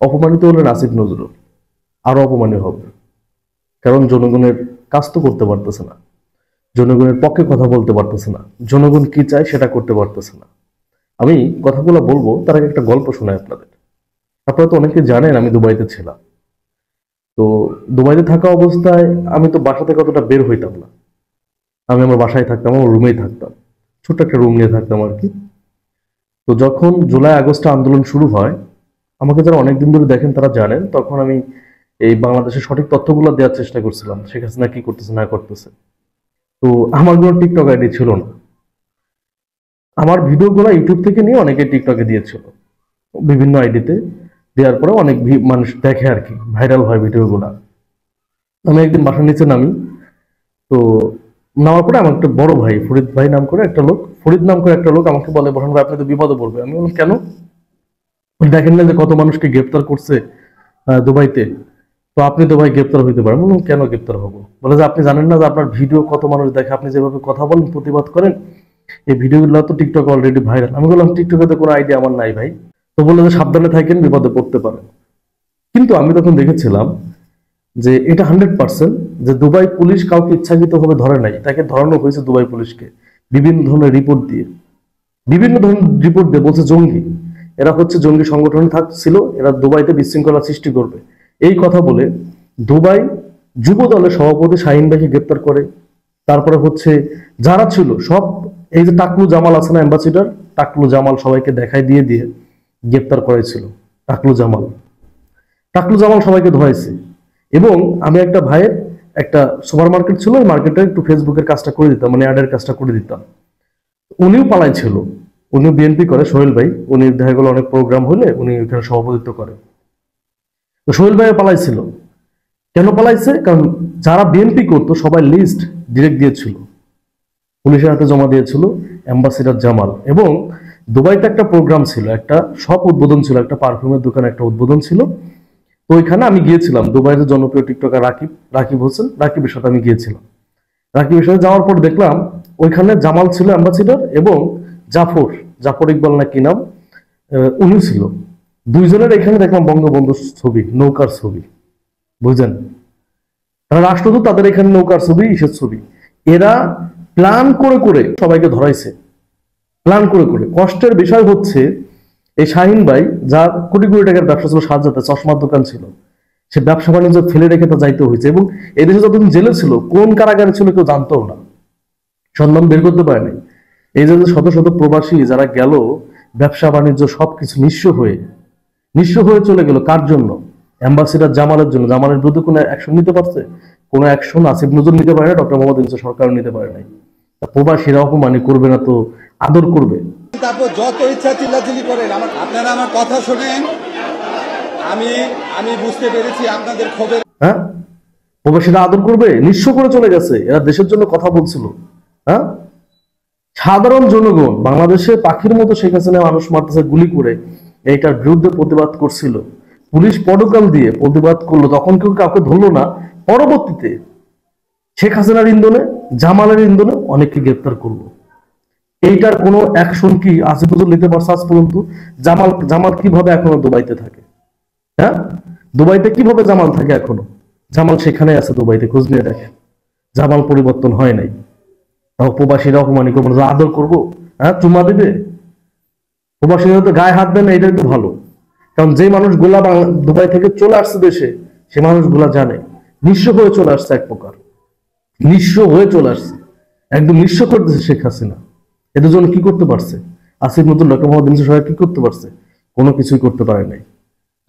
অপমানিত হলেন আসিফ নজরুল, আরো অপমানিত হবে। কারণ জনগণের কাজ তো করতে পারতেছে না, জনগণের পক্ষে কথা বলতে পারতেছে না, জনগণ কি চায় সেটা করতে পারতেছে না। আমি কথাগুলো বলবো তার আগে একটা গল্প শোনাই আপনাদের। আপনারা তো অনেকে জানেন আমি দুবাইতে ছিলাম। তো দুবাইতে থাকা অবস্থায় আমি তো বাসা থেকে অতটা বের হইতাম না। আমি আমার বাসায় থাকতাম, আমার রুমেই থাকতাম, ছোট্ট একটা রুম নিয়ে থাকতাম আর কি। তো যখন জুলাই আগস্টে আন্দোলন শুরু হয়, আমাকে যারা অনেকদিন ধরে দেখেন তারা জানেন, তখন আমি এই বাংলাদেশের সঠিক তথ্যগুলো দেওয়ার চেষ্টা করছিলাম, শেখ হাসিনা কি করতেছে না করতেছে। তো আমার কোনো টিকটক আইডি ছিল না। আমার ভিডিওগুলো ইউটিউব থেকে নিয়ে অনেকে টিকটকে দিয়েছিল, বিভিন্ন আইডিতে দেওয়ার পরে অনেক মানুষ দেখে আর কি, ভাইরাল হয় ভিডিওগুলা। আমি একদিন বাসার নিচে নামি। তো নামার পরে আমার একটা বড় ভাই, ফরিদ ভাই নাম করে একটা লোক, ফরিদ নাম করে একটা লোক আমাকে বলে, বরহান ভাই আপনি তো বিপদে পড়বে। আমি বললাম কেন? দেখেন না যে কত মানুষকে গ্রেপ্তার করছে দুবাইতে, তো আপনি তো ভাই গ্রেপ্তার হইতে পারেন। বললাম কেন গ্রেপ্তার হবো? বলে যে আপনি জানেন না যে আপনার ভিডিও কত মানুষ দেখে, আপনি যেভাবে কথা বলেন, প্রতিবাদ করেন, এই ভিডিওগুলো তো টিকটক অলরেডি ভাইরাল। আমি বললাম টিকটকে তো কোনো আইডিয়া আমার নাই ভাই। তো বললো যে সাবধানে থাকেন, বিপদে পড়তে পারেন। কিন্তু আমি তখন দেখেছিলাম যে এটা 100% যে দুবাই পুলিশ কাউকে ইচ্ছাকৃতভাবে ধরে নাই, তাকে ধরানো হয়েছে দুবাই পুলিশকে বিভিন্ন ধরনের রিপোর্ট দিয়ে, বিভিন্ন ধরনের রিপোর্ট দিয়ে বলছে জঙ্গি, এরা হচ্ছে জঙ্গি সংগঠনে থাকছিল, এরা দুবাইতে বিশৃঙ্খলা সৃষ্টি করবে, এই কথা বলে দুবাই যুব দলের সভাপতি শাহিন ভাইকে গ্রেপ্তার করে। তারপরে হচ্ছে যারা ছিল সব, এই যে টাকলু জামাল আছে না অ্যাম্বাসিডার, টাকলু জামাল সবাইকে দেখাই দিয়ে দিয়ে গ্রেপ্তার করেছিল। টাকলু জামাল, টাকলু জামাল সবাইকে ধরাইছে। এবং আমি একটা ভাইয়ের একটা সুপার মার্কেট ছিল, ওই মার্কেটে একটু ফেসবুকের কাজটা করে দিতাম, মানে অ্যাডের কাজটা করে দিতাম। উনিও পালাইছিল, উনিও বিএনপি করে, সোহেল ভাই, উনি দেখা গেলো অনেক প্রোগ্রাম হলে উনি ওইখানে সভাপতিত্ব করে। তো সোহেল ভাই পালাইছিল। কেন পালাইছে? কারণ যারা বিএনপি করতো সবাই লিস্ট ডিরেক্ট দিয়েছিল, পুলিশের হাতে জমা দিয়েছিল অ্যাম্বাসিডার জামাল। এবং দুবাইতে একটা প্রোগ্রাম ছিল, একটা শপ উদ্বোধন ছিল, একটা পারফিউমের দোকানে একটা উদ্বোধন ছিল। তো ওইখানে আমি গিয়েছিলাম, দুবাইয়ের জনপ্রিয় টিকটকার রাকিব, রাকিব হোসেন, রাকিবের সাথে আমি গিয়েছিলাম। রাকিবের সাথে যাওয়ার পর দেখলাম ওইখানে জামাল ছিল অ্যাম্বাসিডার, এবং জাফর, জাফর ইকবাল না কি নাম, উনি ছিল। দুইজনের এখানে দেখলাম বঙ্গবন্ধুর ছবি, নৌকার ছবি, বুঝলেন? তারা রাষ্ট্রদূত, তাদের এখানে নৌকার ছবি, ইসের ছবি। এরা প্ল্যান করে করে সবাইকে ধরাইছে, প্ল্যান করে করে। কষ্টের বিষয় হচ্ছে এই শাহিন ভাই, যার কোটি কোটি টাকার ব্যবসা ছিল, সাজাতে চশমার দোকান ছিল, সে ব্যবসা বাণিজ্য ফেলে রেখে তা যাইতে হয়েছে। এবং এই দেশে যতদিন জেলে ছিল, কোন কারাগারে ছিল কেউ জানতেও না, সন্ধান বের করতে পারে নাই। এই যে শত শত প্রবাসী যারা গেল, ব্যবসা বাণিজ্য সবকিছু নিঃস্ব হয়ে চলে গেল, কার জন্য? অ্যাম্বাসিডার জামালের জন্য। জামালের বিরুদ্ধে কোনো অ্যাকশন নিতে পারছে? কোনো অ্যাকশন আসিফ নজরুল নিতে পারে না, ডক্টর মোহাম্মদ ইউনূস সরকারও নিতে পারে নাই। প্রবাসীরা অপমানি করবে না তো আদর করবে? তারপর যত ইচ্ছা চিল্লাচিল্লি করেন, আপনারা আমার কথা শোনেন। আমি আমি বুঝতে পেরেছি আপনাদের ক্ষোভের। হ্যাঁ, প্রবাসীরা আদর করবে? নিঃস্ব করে চলে গেছে, এরা দেশের জন্য কথা বলছিল। হ্যাঁ, সাধারণ জনগণ বাংলাদেশে পাখির মতো শেখ হাসিনা মানুষ মারতেছে গুলি করে, এইটার বিরুদ্ধে প্রতিবাদ করছিল। পুলিশ পরকাল দিয়ে প্রতিবাদ করলো, তখন কেউ কাউকে ধরলো না। পরবর্তীতে শেখ হাসিনার ইন্ধনে, জামালের ইন্ধনে অনেককে গ্রেপ্তার করলো। এইটার কোনো অ্যাকশন কি আসিফ নজরুল নিতে পারছে আজ পর্যন্ত? জামাল জামাল কিভাবে এখনো দুবাইতে থাকে? হ্যাঁ, দুবাইতে কিভাবে জামাল থাকে এখনো? জামাল সেখানে আছে দুবাইতে, খোঁজ নিয়ে দেখেন। জামাল পরিবর্তন হয় নাই। তাও প্রবাসীরা অপমানি করবো, আদর করবো? হ্যাঁ, চুমা দিবে? প্রবাসীরা তো গায়ে হাত দেয় না, এটা একটু ভালো। কারণ যে মানুষগুলা দুবাই থেকে চলে আসছে দেশে, সে মানুষগুলা জানে নিঃস্ব হয়ে চলে আসছে, এক প্রকার নিঃস্ব হয়ে চলে আসছে, একদম নিঃস্ব করতেছে শেখ হাসিনা। এদের জন্য কি করতে পারছে আসিফ নজরুল, ডক্টর মোহাম্মদ ইউনূস সরকার কি করতে পারছে? কোনো কিছুই করতে পারে নাই।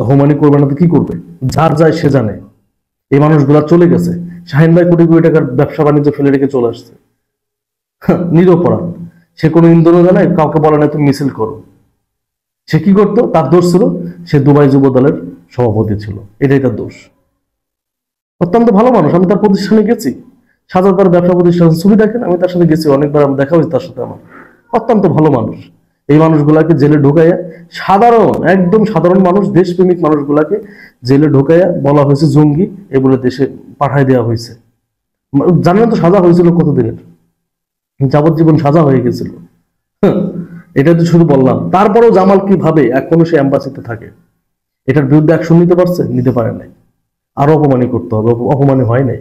অপমানি করবে না তো কি করবে? যার যায় সে জানে। এই মানুষগুলা চলে গেছে। শাহিন ভাই কোটি কোটি টাকার ব্যবসা বাণিজ্য ফেলে রেখে চলে আসছে, নিরপরাধ। সে কোনো ইন্ধনও জানায়, কাউকে বলে না তুমি মিছিল করো। সে কি করতো? তার দোষ ছিল সে দুবাই যুব দলের সভাপতি ছিল, এটাই তার দোষ। অত্যন্ত ভালো মানুষ, আমি তার প্রতিষ্ঠানে গেছি, সাজা তার ব্যবসা প্রতিষ্ঠান, ছবি দেখেন, আমি তার সাথে গেছি অনেকবার, দেখা হয়েছে তার সাথে আমার। অত্যন্ত ভালো মানুষ। এই মানুষগুলাকে জেলে ঢুকাইয়া, সাধারণ একদম সাধারণ মানুষ, দেশপ্রেমিক মানুষগুলাকে জেলে ঢুকাইয়া বলা হয়েছে জঙ্গি, এগুলো দেশে পাঠাই দেওয়া হয়েছে। জানেন তো সাজা হয়েছিল কতদিনের? যাবজ্জীবন সাজা হয়ে গেছিল। এটা তো শুধু বললাম। তারপরেও জামাল কিভাবে এখনো সে অ্যাম্বাসিতে থাকে, এটার বিরুদ্ধে অ্যাকশন নিতে পারছে? নিতে পারে নাই। আরো অপমানি করতে হবে, অপমানি হয় নাই।